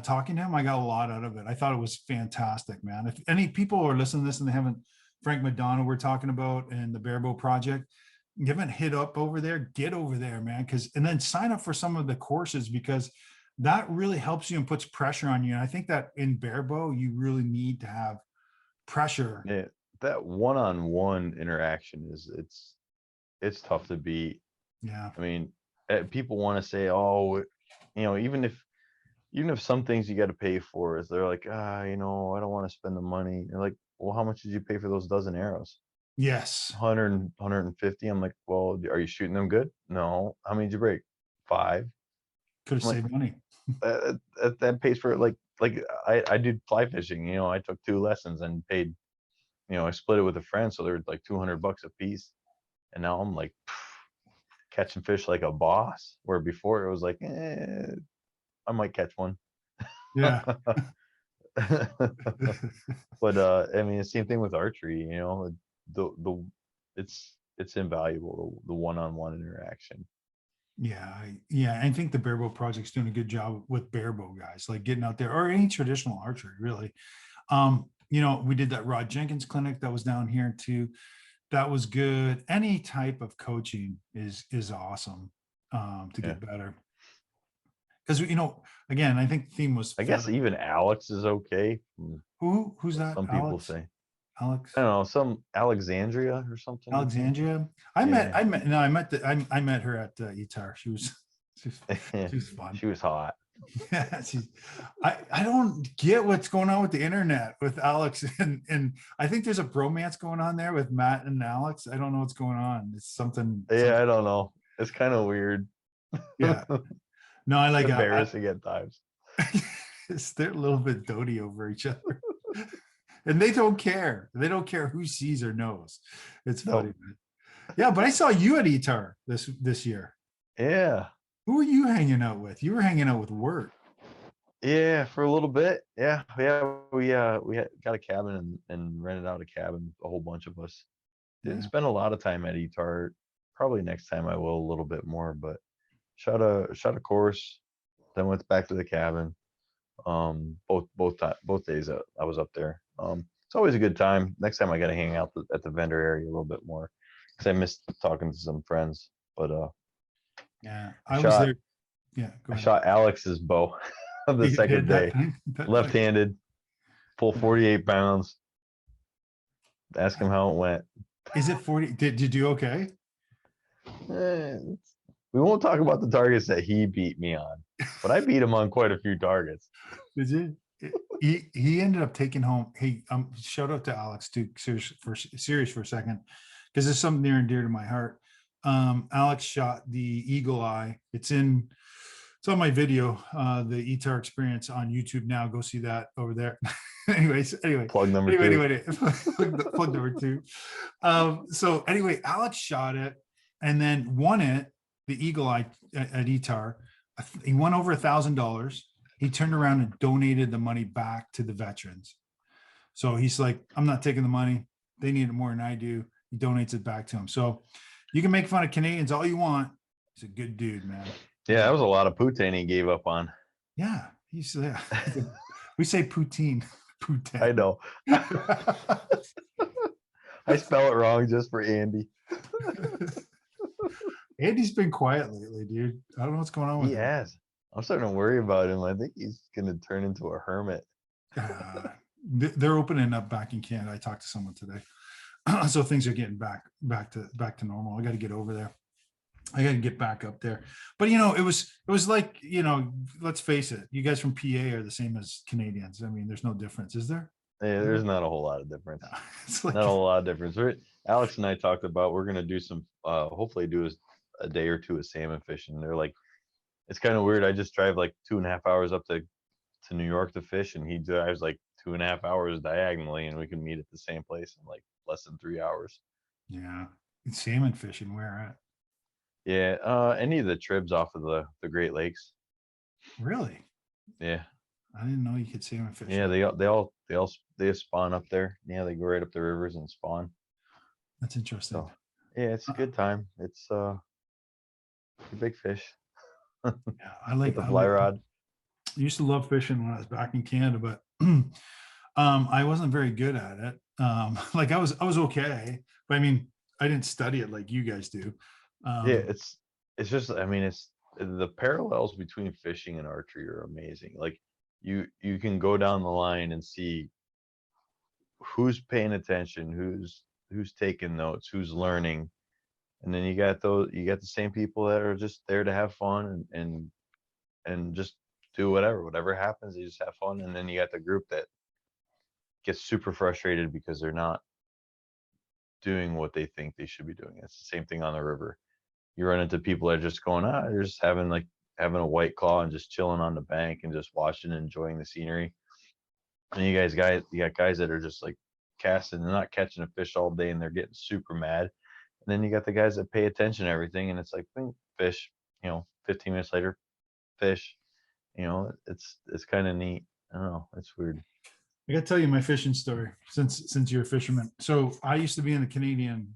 Talking to him, I got a lot out of it. I thought it was fantastic, man. If any people are listening to this and they haven't, Frank Madonna, we're talking about, and the Barebow project, you haven't hit up over there, get over there, man. And then sign up for some of the courses, because that really helps you and puts pressure on you. And I think that in Barebow, you really need to have pressure. Yeah, that one-on-one interaction it's tough to beat. Yeah. I mean, people want to say, oh, even if some things you got to pay for, is they're like, I don't want to spend the money. They're like, well, how much did you pay for those dozen arrows? Yes. 150. I'm like, well, are you shooting them good? No. How many did you break? 5. Could have I'm like, saved money. that pays for like I did fly fishing. I took 2 lessons and paid. I split it with a friend, so they're like $200 a piece. And now I'm like catching fish like a boss. Where before it was like, I might catch one. Yeah. But I mean, the same thing with archery. The it's invaluable, the one-on-one interaction. Yeah. I think the Barebow project's doing a good job with Barebow guys, like getting out there, or any traditional archery, really. We did that Rod Jenkins clinic that was down here too. That was good. Any type of coaching is awesome, to get better. Because, again, I think the theme was, I guess even Alex is okay. who's that? Some people say. Alex. I don't know, some Alexandria or something. Alexandria. I met her at ETAR. She was fun. She was hot. Yeah, I don't get what's going on with the internet with Alex, and I think there's a bromance going on there with Matt and Alex. I don't know what's going on. It's something. Yeah, I don't know. It's kind of weird. Yeah. No, I like embarrassing at times. They're a little bit doty over each other. And they don't care. They don't care who sees or knows. It's funny. Nope. Yeah, but I saw you at ETAR this year. Yeah. Who were you hanging out with? You were hanging out with Word. Yeah, for a little bit. Yeah. We got a cabin and rented out a cabin, a whole bunch of us. Didn't spend a lot of time at ETAR. Probably next time I will a little bit more, but shot a course, then went back to the cabin. Both days I was up there. It's always a good time. Next time I got to hang out at the vendor area a little bit more, because I missed talking to some friends. But yeah, I was there. Yeah, I shot Alex's bow the second day, left-handed, full 48 pounds. Ask him how it went. Is it 40? Did you do okay? Eh, we won't talk about the targets that he beat me on, but I beat him on quite a few targets. Did you? He ended up taking home. Hey, shout out to Alex too. Serious for a second, because it's something near and dear to my heart. Alex shot the eagle eye. It's on my video, the ETAR experience on YouTube now. Go see that over there. anyway, Plug number two. plug number two. So anyway, Alex shot it and then won it, the eagle eye at ETAR. He won over $1,000. He turned around and donated the money back to the veterans. So he's like, I'm not taking the money. They need it more than I do. He donates it back to him. So you can make fun of Canadians all you want. He's a good dude, man. Yeah, that was a lot of poutine he gave up on. Yeah, we say poutine. Poutine. I know. I spell it wrong just for Andy. Andy's been quiet lately, dude. I don't know what's going on with him. He has. I'm starting to worry about him. I think he's going to turn into a hermit. They're opening up back in Canada. I talked to someone today. So things are getting back to normal. I got to get over there. I got to get back up there. But it was like, let's face it, you guys from PA are the same as Canadians. I mean, there's no difference, is there? Yeah, there's not a whole lot of difference. It's like, not a whole lot of difference. Alex and I talked about we're going to do some, hopefully do a day or two of salmon fishing. They're like, it's kind of weird. I just drive like 2.5 hours up to New York to fish, and he drives like 2.5 hours diagonally, and we can meet at the same place in like less than 3 hours. Yeah. Salmon fishing, where at? Yeah, any of the tribs off of the Great Lakes. Really? Yeah. I didn't know you could salmon fish. Yeah, they spawn up there. Yeah, they go right up the rivers and spawn. That's interesting. So, yeah, it's a good time. It's a big fish. Yeah, I like the fly rod. I used to love fishing when I was back in Canada, but I wasn't very good at it. Like I was okay, but I mean, I didn't study it like you guys do. Yeah, it's just, I mean, it's the parallels between fishing and archery are amazing. Like you can go down the line and see who's paying attention, who's taking notes, who's learning. And then you got the same people that are just there to have fun and just do whatever happens, you just have fun. And then you got the group that gets super frustrated because they're not doing what they think they should be doing. It's the same thing on the river. You run into people that are just going, they're just having a white claw and just chilling on the bank and just watching and enjoying the scenery. And you got guys that are just like casting and not catching a fish all day, and they're getting super mad. And then you got the guys that pay attention to everything, and it's like, fish, 15 minutes later, fish. It's kind of neat. I don't know, it's weird. I gotta tell you my fishing story since you're a fisherman. So I used to be in the Canadian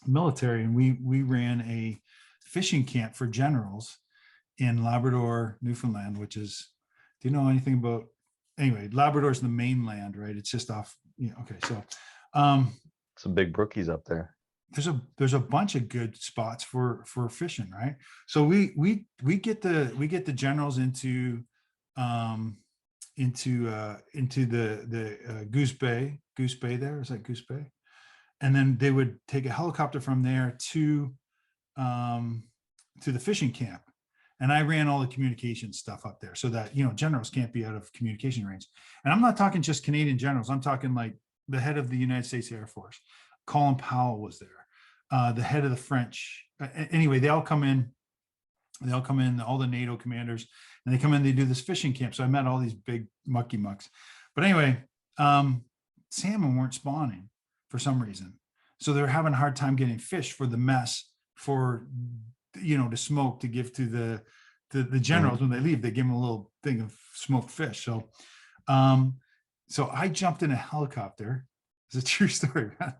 military, and we ran a fishing camp for generals in Labrador, Newfoundland, which is, do you know anything about, anyway, Labrador is the mainland, right? It's just off, okay. So some big brookies up there. There's a bunch of good spots for fishing, right? So we get the generals into the Goose Bay there. Is that Goose Bay? And then they would take a helicopter from there to the fishing camp. And I ran all the communication stuff up there so that, generals can't be out of communication range. And I'm not talking just Canadian generals. I'm talking like the head of the United States Air Force, Colin Powell was there, the head of the French. Anyway, they all come in, all the NATO commanders, and they come in, they do this fishing camp. So I met all these big mucky mucks. But anyway, salmon weren't spawning for some reason. So they're having a hard time getting fish for the mess to smoke, to give to the generals when they leave. They give them a little thing of smoked fish. So I jumped in a helicopter. It's a true story, man.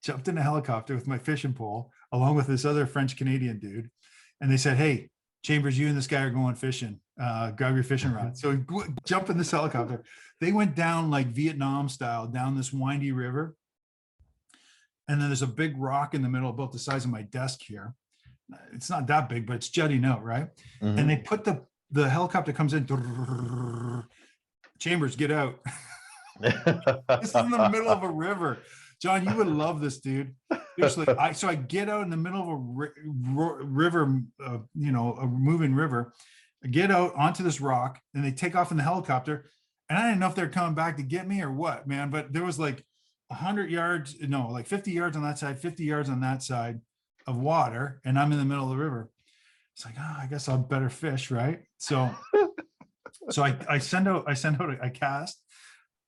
Jumped in a helicopter with my fishing pole along with this other French Canadian dude. And they said, "Hey, Chambers, you and this guy are going fishing. Grab your fishing rod." So we jump in this helicopter. They went down like Vietnam style, down this windy river. And then there's a big rock in the middle, about the size of my desk here. It's not that big, but it's jutting out, right? Mm-hmm. And they put the helicopter comes in. Chambers, get out. This is in the middle of a river. John, you would love this, dude. Seriously, I get out in the middle of a river, a moving river. I get out onto this rock, and they take off in the helicopter. And I didn't know if they're coming back to get me or what, man. But there was like 100 yards, no, like 50 yards on that side, 50 yards on that side of water, and I'm in the middle of the river. It's like, oh, I guess I'll better fish, right? So I send out a cast.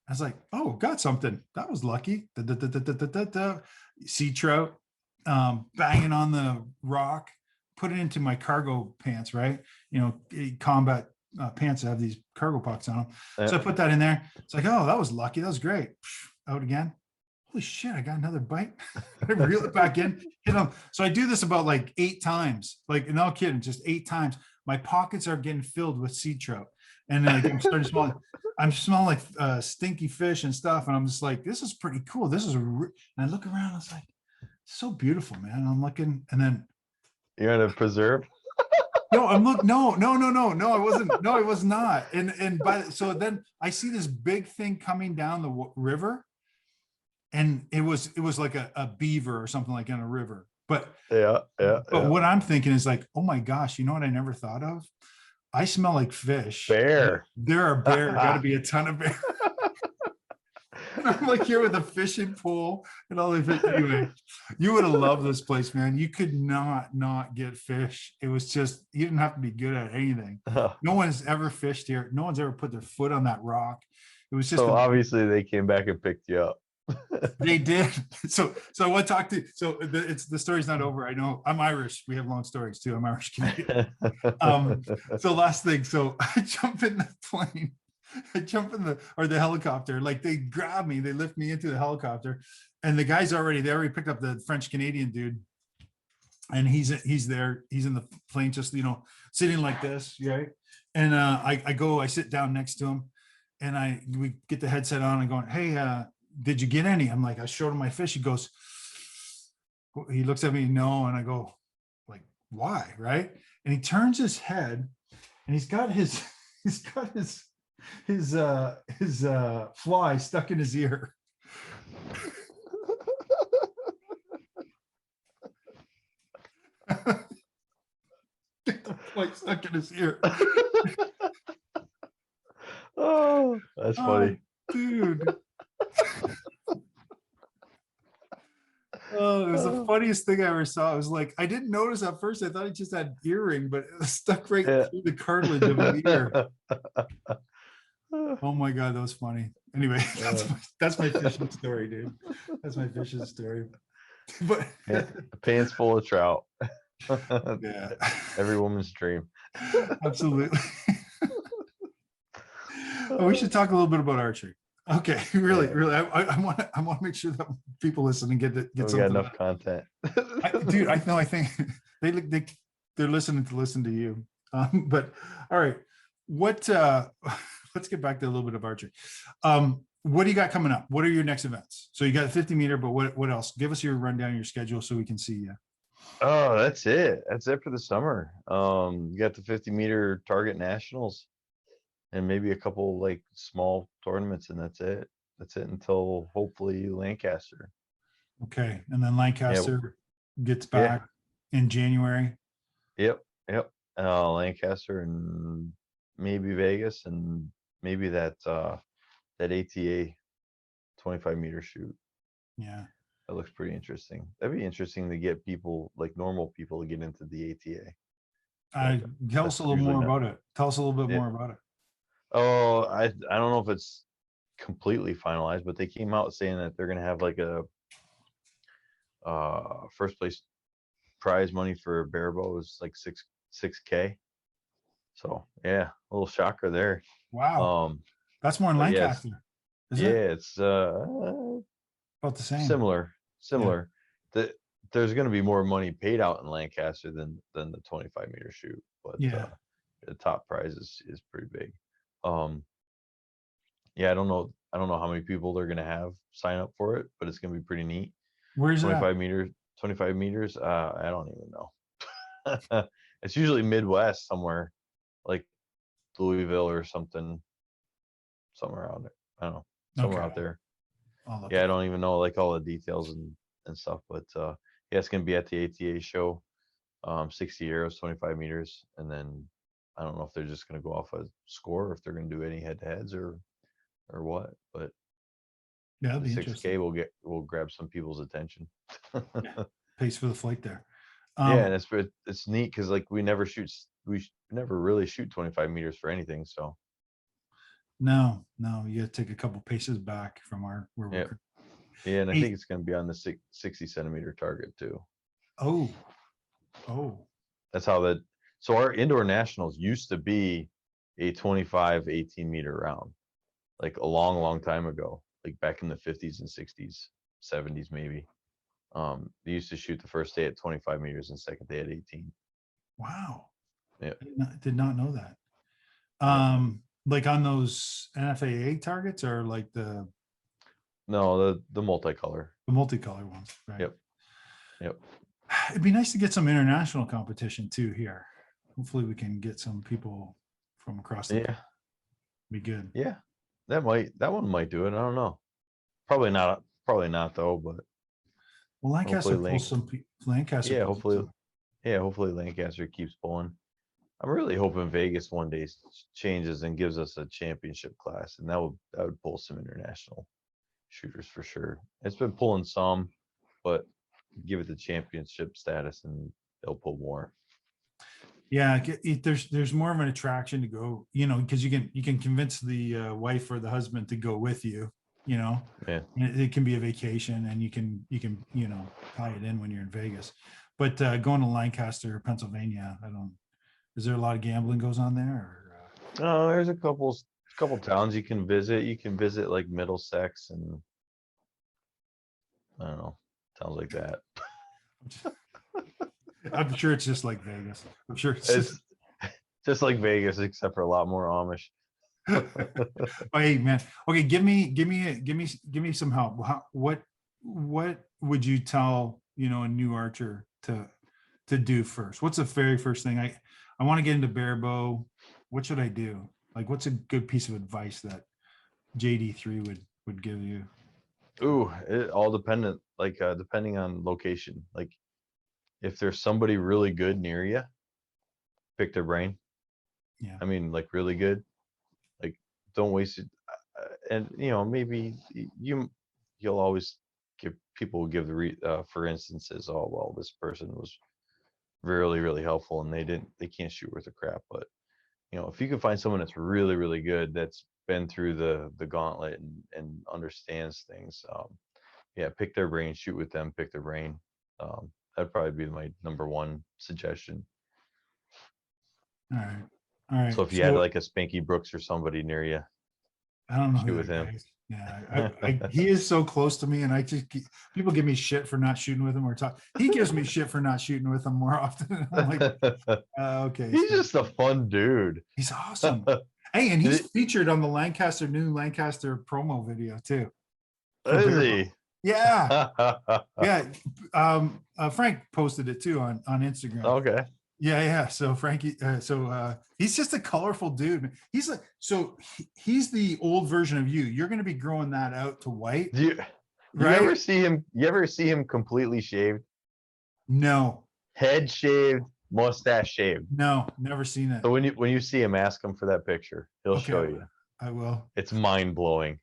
I was like, oh, got something. That was lucky. Sea trout, banging on the rock, put it into my cargo pants, right? Combat pants that have these cargo pockets on them. So I put that in there. It's like, oh, that was lucky. That was great. Out again. Holy shit, I got another bite. I reel it back in, hit them. So I do this about like 8 times, like, no kidding, just 8 times. My pockets are getting filled with sea trout. And like, I'm smelling like stinky fish and stuff. And I'm just like, this is pretty cool. This is, and I look around, I was like, so beautiful, man. And I'm looking, and then. You're in a preserve? No, I'm looking. No, I wasn't. No, I was not. So then I see this big thing coming down the river, and it was like a beaver or something like in a river. But what I'm thinking is like, oh my gosh, you know what I never thought of? I smell like fish. Bear. There are bear. Got to be a ton of bear. I'm like here with a fishing pole and all the anyway. You would have loved this place, man. You could not get fish. It was just, you didn't have to be good at anything. No one's ever fished here. No one's ever put their foot on that rock. It was just so obviously they came back and picked you up. They did. So I want to talk to. So the story's not over. I know I'm Irish. We have long stories too. I'm Irish Canadian. So last thing. So I jump in the plane. I jump in the helicopter. Like they grab me, they lift me into the helicopter, and the guy's they already picked up the French Canadian dude, and he's there. He's in the plane, just sitting like this, right? And I sit down next to him, and we get the headset on and going, hey, did you get any? I'm like, I showed him my fish. He looks at me, no, and I go, like, why, right? And he turns his head, and he's got his fly stuck in his ear. Get the fly stuck in his ear. Oh, that's funny, dude. Oh, it was the funniest thing I ever saw. It was like, I didn't notice at first. I thought he just had earring, but it was stuck right through the cartilage of his ear. Oh my God, that was funny. Anyway, that's my fishing story, dude. That's my fishing story. But pants full of trout. Yeah. Every woman's dream. Absolutely. We should talk a little bit about archery. Okay, really. I want to make sure that people listen and get something. Got enough content, dude. I think they're listening to you. But all right, let's get back to a little bit of archery. What do you got coming up? What are your next events? So you got a 50 meter, but what else? Give us your rundown, your schedule, so we can see you. Oh, that's it for the summer. You got the 50 meter target nationals, and maybe a couple like small tournaments, and that's it until hopefully Lancaster. Okay, and then Lancaster gets back in January. Yep. Lancaster and maybe Vegas, and maybe that ATA 25 meter shoot. Yeah, that looks pretty interesting. That'd be interesting to get people, like normal people, to get into the ATA. Tell us a little more about it. Tell us a little bit more about it. Oh, I don't know if it's completely finalized, but they came out saying that they're gonna have like a first place prize money for Barebow is like $6K. So yeah, a little shocker there. Wow. That's more in Lancaster. It's about the same. Similar. Yeah. There's going to be more money paid out in Lancaster than the 25 meter shoot, but the top prize is pretty big. I don't know how many people they're going to have sign up for it, but it's going to be pretty neat. Where's 25 meters? 25 meters? I don't even know. It's usually Midwest somewhere, like Louisville or something, somewhere around there. I don't know, somewhere out there. I'll look Yeah, I at it. don't even know like all the details and stuff, but yeah, it's gonna be at the ATA show. 60 arrows, 25 meters, and then I don't know if they're just gonna go off a score or if they're gonna do any head-to-heads or what, but Yeah, that'd the be interesting. 6K will grab some people's attention. Yeah, pays for the flight there. Yeah, and it's neat because like we never really shoot 25 meters for anything. So No, you gotta take a couple paces back from where yeah, we're. yeah, and I Hey, think it's gonna be on the 60 centimeter target too. oh, oh, That's how that. So our indoor nationals used to be a 25 18-meter round, like a long time ago, like back in the 50s and 60s, 70s maybe. They used to shoot the first day at 25 meters and second day at 18. wow. Yep. Did not know that. Yep. Like on those NFAA targets or like the No, the multicolor. multicolor ones, right? Yep. Yep. It'd be nice to get some international competition too here. Hopefully we can get some people from across the Yeah. be good. Yeah. That one might do it. I don't know. Probably not. Probably not though. But Well, hopefully Lancaster pulls some Lancaster Yeah. pulls Hopefully. some. Yeah. Hopefully Lancaster keeps pulling. I'm really hoping Vegas one day changes and gives us a championship class, and that would pull some international shooters for sure. It's been pulling some, but give it the championship status, and they'll pull more. Yeah, there's more of an attraction to go, because you can convince the wife or the husband to go with you, Yeah. and it can be a vacation, and you can tie it in when you're in Vegas. But going to Lancaster, Pennsylvania, I don't. Is there a lot of gambling goes on there? Oh, there's a couple towns you can visit. You can visit like Middlesex and I don't know, towns like that. I'm sure it's just like Vegas. I'm sure it's just. It's just like Vegas, except for a lot more Amish. Oh, hey man. Okay, give me some help. What would you tell a new archer to do first? What's the very first thing? I want to get into barebow. What should I do? Like, what's a good piece of advice that JD3 would give you? Ooh, it all dependent, like depending on location. Like if there's somebody really good near you, pick their brain. Yeah. I mean, like really good. Like don't waste it. And maybe you'll always give people give for instances. Oh well, this person was really helpful, and they can't shoot worth a crap. But if you can find someone that's really good, that's been through the gauntlet and understands things, yeah, pick their brain, shoot with them, pick their brain. That'd probably be my number one suggestion. All right. All right. So if you had So like a Spanky Brooks or somebody near you, I don't know who shoot with that him. guy is. Yeah, he is so close to me, and people give me shit for not shooting with him or talk. He gives me shit for not shooting with him more often. I'm like, okay, He's so just a fun dude. he's awesome. Hey, and he's featured on the new Lancaster promo video too. Is he? Yeah, yeah. Frank posted it too on Instagram. Okay. Yeah. So Frankie, he's just a colorful dude. He's like, he's the old version of you. You're going to be growing that out to white. You right? ever see him? You ever see him completely shaved? No. Head shaved, mustache shaved. No, never seen it. So when you see him, ask him for that picture. He'll show you. I will. It's mind blowing.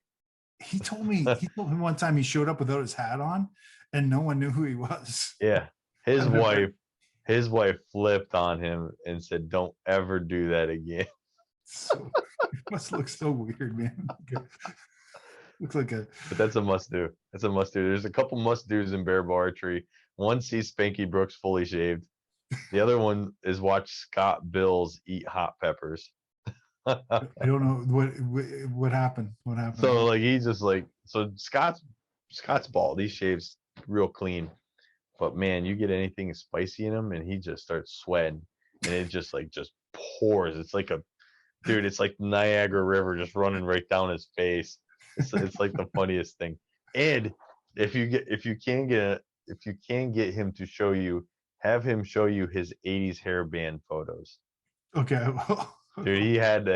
He told me one time he showed up without his hat on, and no one knew who he was. Yeah, his wife flipped on him and said, "Don't ever do that again." So it must look so weird, man. Looks like But that's a must do. That's a must do. There's a couple must do's in Barebow Archery. One sees Spanky Brooks fully shaved. The other one is watch Scott Bills eat hot peppers. I don't know what happened. What happened? So like he's just like Scott's bald. He shaves real clean. But man, you get anything spicy in him, and he just starts sweating, and it just pours. It's like it's like Niagara River just running right down his face. It's like the funniest thing. And if you can get him to show you, have him show you his 80s hairband photos. Okay. Dude, he had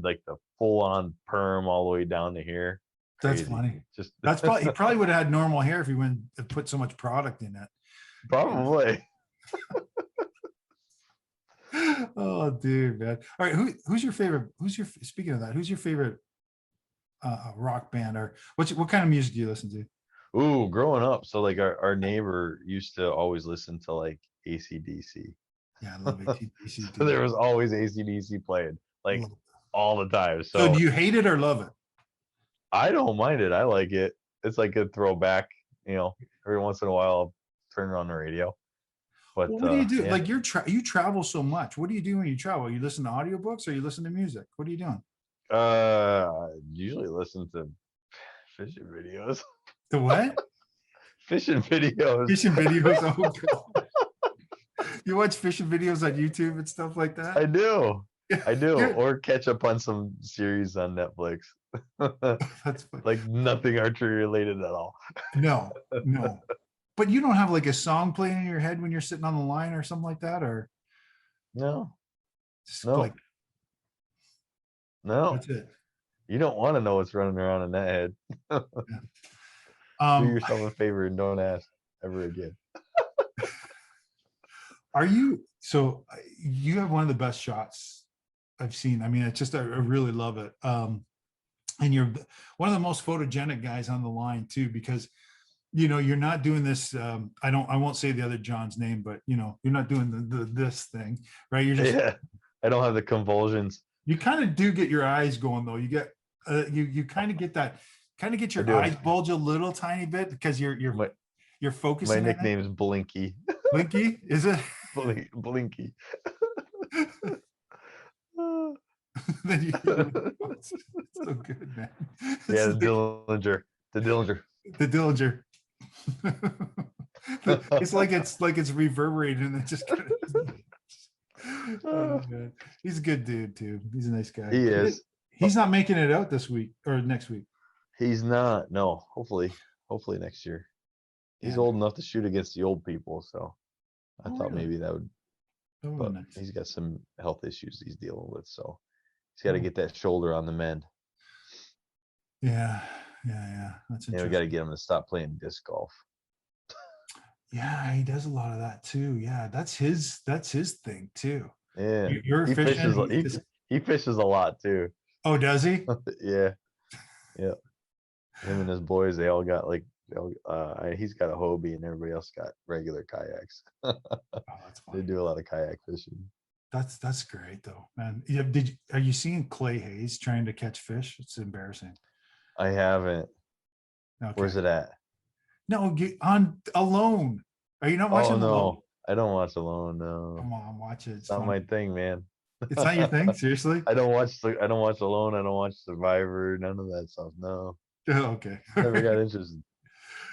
like the full on perm all the way down to here. That's Crazy. funny. Just That's probably, he probably would have had normal hair if he wouldn't have put so much product in it. probably. Oh, dude, man. All right, who's your favorite? Speaking of that, who's your favorite rock band, or what kind of music do you listen to? Ooh, growing up, so like our neighbor used to always listen to like AC/DC. Yeah, I love AC/DC, So dude. there was always AC/DC playing, like Love it. all the time. So do So you hate it or love it? I don't mind it. I like it. It's like a throwback, every once in a while I'll turn it on the radio. But Well, what do you do? yeah. Like you travel so much. What do you do when you travel? You listen to audiobooks or you listen to music? What are you doing? Usually listen to fishing videos. The what? Fishing videos. Fishing videos. Oh, God. You watch fishing videos on YouTube and stuff like that? I do. I do. Good. Or catch up on some series on Netflix. That's funny. Like nothing archery related at all. No, no. But you don't have like a song playing in your head when you're sitting on the line or something like that, or No. just No. like No. that's it. You don't want to know what's running around in that head. Yeah. Do yourself a favor and don't ask ever again. So you have one of the best shots I've seen. I mean, it's just I really love it. And you're one of the most photogenic guys on the line too, because you're not doing this. I won't say the other John's name, but you're not doing this thing, right? You're just, Yeah. I don't have the convulsions. you kind of do get your eyes going though. You get, you kind of get your eyes bulge a little tiny bit because you're focusing. My nickname is Blinky. Blinky, is it? Blinky. It's so good, man. Yeah, the Dillinger. The Dillinger. It's like it's reverberating and it just kind of, oh, man. He's a good dude too. He's a nice guy. He is. He's not making it out this week or next week. He's not. No. Hopefully next year. He's old enough to shoot against the old people, so I thought maybe that would. But nice. he's got some health issues he's dealing with, so he's got to get that shoulder on the mend. Yeah. That's interesting. We got to get him to stop playing disc golf. Yeah, he does a lot of that too. Yeah, that's his thing too. Yeah, you're fishing. He fishes a lot too. Oh, does he? Yeah. Him and his boys, they all got like. He's got a Hobie and everybody else got regular kayaks. Oh, that's funny. They do a lot of kayak fishing. That's great though, man. Are you seeing Clay Hayes trying to catch fish? It's embarrassing. I haven't. Okay. Where's it at? No, on Alone. Are you not watching? Oh no, Alone? I don't watch Alone. No, come on, watch it. It's not my thing, man. It's not your thing, seriously. I don't watch Alone. I don't watch Survivor. None of that stuff. No. Oh, okay. Never got interested.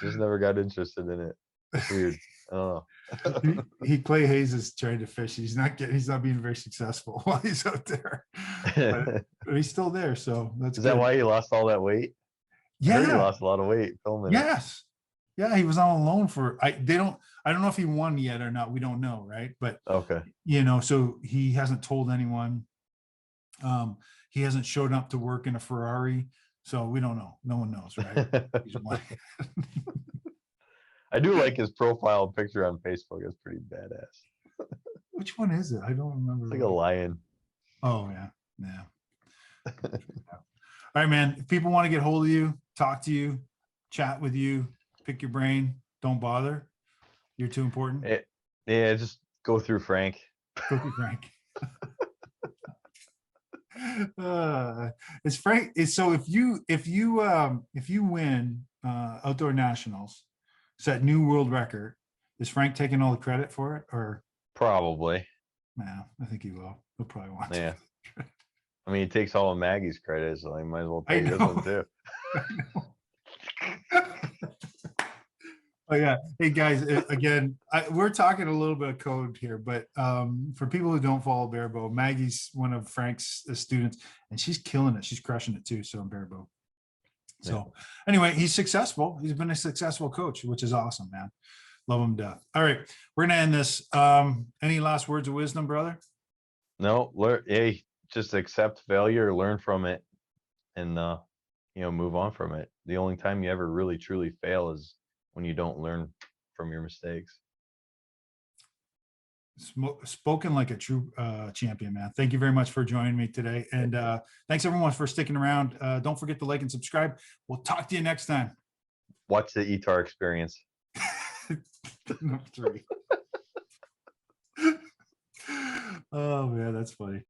Just never got interested in it. It's weird. I don't know. Clay Hayes is trying to fish. He's not being very successful while he's out there. But he's still there, so that's. Is that why he lost all that weight? Yeah, he lost a lot of weight filming. Yes. Yeah, he was on Alone for I don't know if he won yet or not. We don't know, right? But okay. So he hasn't told anyone. He hasn't showed up to work in a Ferrari. So we don't know. No one knows, right? I do like his profile picture on Facebook. It's pretty badass. Which one is it? I don't remember. It's like a lion. Oh, yeah. All right, man. If people want to get hold of you, talk to you, chat with you, pick your brain, don't bother. You're too important. Yeah, just go through Frank. Go through Frank. It's Frank. So if you win outdoor nationals, set new world record, is Frank taking all the credit for it, or probably? No, I think he will. He'll probably want to. Yeah. I mean, he takes all of Maggie's credit, so he might as well take this one too. Oh yeah. Hey guys, again, we're talking a little bit of code here, but for people who don't follow Barebow, Maggie's one of Frank's students, and she's killing it. She's crushing it too. So in Barebow. So anyway, he's successful. He's been a successful coach, which is awesome, man. Love him to death. All right, we're gonna end this. Any last words of wisdom, brother? No, just accept failure, learn from it, and move on from it. The only time you ever really truly fail is when you don't learn from your mistakes. Spoken like a true champion, man. Thank you very much for joining me today. And thanks everyone for sticking around. Don't forget to like and subscribe. We'll talk to you next time. Watch the ETAR experience. Number 3. Oh man, that's funny.